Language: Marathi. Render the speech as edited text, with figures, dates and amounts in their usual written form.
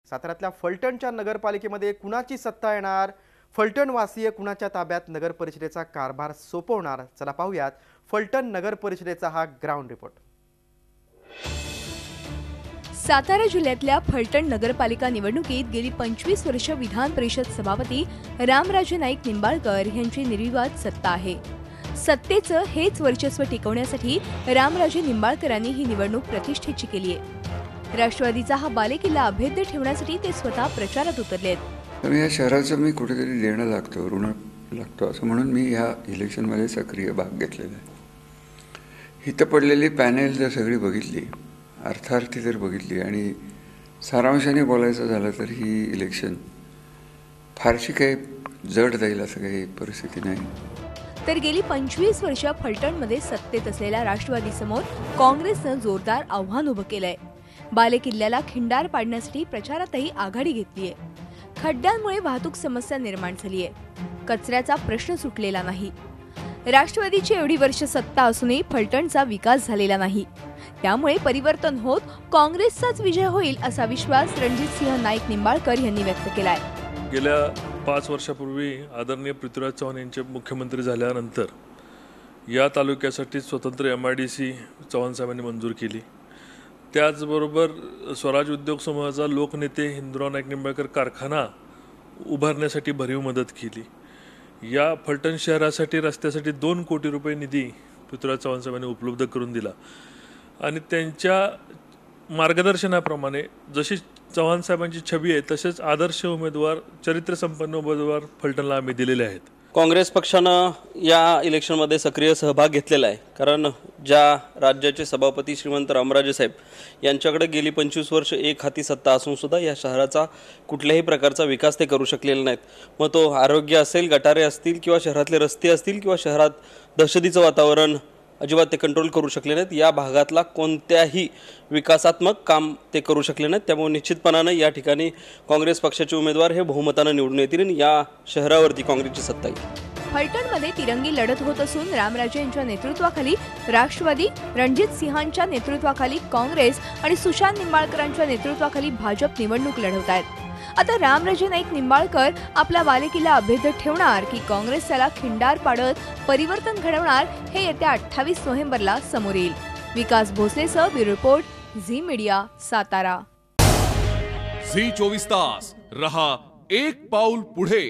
साताऱ्यातल्या फलटणच्या नगरपालिकेमध्ये कुणाची सत्ता येणार? फलटणवासीय कुणाच्या ताब्यात नगर परिषदेचा कारभार सोपवणार? चला पाहूयात फलटण नगर परिषदेचा हा ग्राउंड रिपोर्ट। सातारा जिल्ह्यातल्या फलटण नगरपालिका निवडणुकीत गेली 25 वर्ष विधान परिषद सभापती रामराजे नाईक निंबाळकर यांची निर्विवाद सत्ता आहे। सत्तेचं हेच वर्चस्व टिकवण्यासाठी रामराजे निंबाळकरांनी ही निवडणूक प्रतिष्ठेची केली आहे। राष्ट्रवादीचा हा बालेकिल्ला अभेद्य ठेवण्यासाठी ते स्वतः प्रचारात उतरलेत। या शहराचं मी कुठेतरी देणं लागतो, ऋण लागतो असं म्हणून मी या इलेक्शनमध्ये सक्रिय भाग घेतलेला आहे। इथं पडलेली पॅनेल जर सगळी बघितली, अर्थार्थी जर बघितली आणि सारांशाने बोलायचं झालं तर ही इलेक्शन फारशी काही जड जाईल असं काही परिस्थिती नाही। तर गेली 25 वर्ष फलटणमध्ये सत्तेत असलेल्या राष्ट्रवादीसमोर काँग्रेसनं जोरदार आव्हान उभं केलंय। बालेकिल्ल्याला खिंडार पाडण्यासाठी प्रचारातही आघाडी घेतलीये। खड्ड्यांमुळे वाहतूक समस्या निर्माण झालीये। कचऱ्याचा प्रश्न सुटलेला नाही। राष्ट्रवादीची एवढी वर्ष सत्ता असूनही फलटणचा विकास झालेला नाही। त्यामुळे परिवर्तन होत काँग्रेसचाच विजय होईल असा विश्वास रणजितसिंह नाईक निंबाळकर यांनी व्यक्त केलाय। गेल्या 5 वर्षापूर्वी आदरणीय पृथ्वीराज चव्हाण यांचे मुख्यमंत्री झाल्यानंतर या तालुक्यासाठी स्वतंत्र MIDC चव्हाण साहेबांनी मंजूर केली। त्याचबरोबर स्वराज उद्योग समूहाचा लोकनेते हिंदुराव नाईक निंबाळकर कारखाना उभारण्यासाठी भरीव मदत केली। या फलटण शहरासाठी रस्त्यासाठी 2 कोटी रुपये निधी पृथ्वीराज चव्हाण साहेबांनी उपलब्ध करून दिला आणि त्यांच्या मार्गदर्शनाप्रमाणे जशी चव्हाण साहेबांची छबी आहे तसेच आदर्श उमेदवार, चरित्रसंपन्न उमेदवार फलटणला आम्ही दिलेले आहेत। काँग्रेस पक्षानं या इलेक्शनमध्ये सक्रिय सहभाग घेतलेला आहे, कारण ज्या राज्याचे सभापती श्रीमंत रामराजे साहेब यांच्याकडे गेली 25 वर्ष एक हाती सत्ता असून सुद्धा या शहराचा कुठल्याही प्रकारचा विकास ते करू शकलेले नाहीत। मग तो आरोग्य असेल, गटारे असतील किंवा शहरातले रस्ते असतील किंवा शहरात दहशतीचं वातावरण अजिबात ते कंट्रोल करू शकले नाहीत। या भागातला कोणत्याही विकासात्मक काम ते करू शकले नाहीत। त्यामुळे निश्चितपणाने या ठिकाणी काँग्रेस पक्षाचे उमेदवार हे बहुमताने निवडून येतील आणि या शहरावरती काँग्रेसची सत्ता येईल। फलटणमध्ये तिरंगी लढत होत असून रामराजे यांच्या नेतृत्वाखाली राष्ट्रवादी, रणजितसिंहांच्या नेतृत्वाखाली काँग्रेस आणि सुशांत निंबाळकरांच्या नेतृत्वाखाली भाजप निवडणूक लढवत आहेत। आता रामराजे नाईक निंबाळकर आपला बालेकिल्ला अभेद्य ठेवणार की काँग्रेस त्याला खिंडार पाडत परिवर्तन घडवणार हे येत्या 28 नोव्हेंबरला समोर येईल। विकास भोसलेसह bureau report, Zee media, Satara. Zee 24 तास रहा एक पाऊल पुढे।